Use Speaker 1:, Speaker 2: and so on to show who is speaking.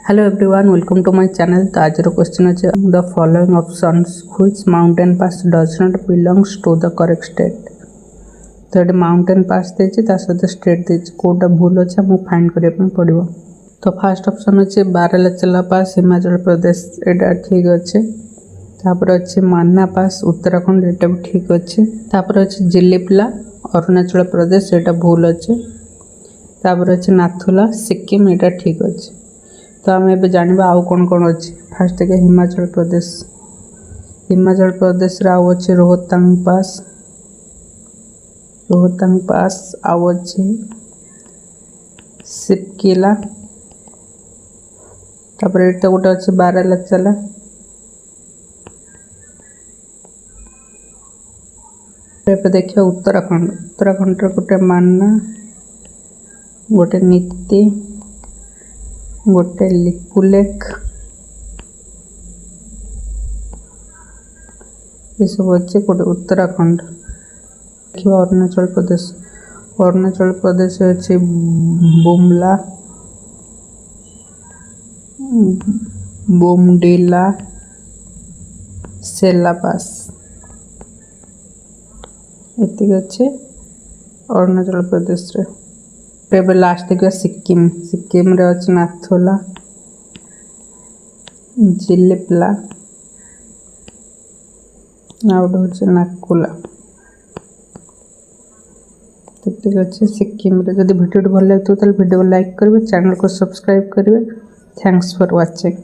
Speaker 1: Hello everyone, welcome to my channel. तो आज question अच्छे the following options which mountain pass does not belongs to the correct state. तो ये mountain pass देछि ता सहित स्टेट देछि कोटा भूल अच्छे हमको फाइंड करबा पे पड़िबो। तो फर्स्ट ऑप्शन अच्छे बारालाचला पास हिमाचल प्रदेश एटा ठीक अच्छे। तापर अच्छे मान्ना पास उत्तराखंड एटा भी ठीक अच्छे। तापर अच्छे जिलीपला अरुणाचल प्रदेश एटा भूल अच्छे। तापर अच्छे नाथुला सिक्किम एटा ठीक अच्छे। तो आम ए जाना आउ कौन कौन अच्छे। फास्ट देखिए हिमाचल प्रदेश आउ अच्छे रोहतांग पास आउ अच्छे सिपकिला। तापर एटा गोटे अच्छे बारालाचला। देखिए उत्तराखंड गोटे मान्ना गोटे नीति गोटे लिपुलेख ये सब अच्छे गोटे उत्तराखंड। देखिए अरुणाचल प्रदेश अच्छे बुमला बोमडिला सेलापास एति अच्छे अरुणाचल प्रदेश रे। लास्ट देखिए सिक्किम रे अच्छे नाथुला जिलीपला आउट नाकुला ठीक अच्छे सिक्किम रे। जब वीडियो भल लगे तो वीडियो को लाइक करेंगे, चैनल को सब्सक्राइब करेंगे। Thanks for watching.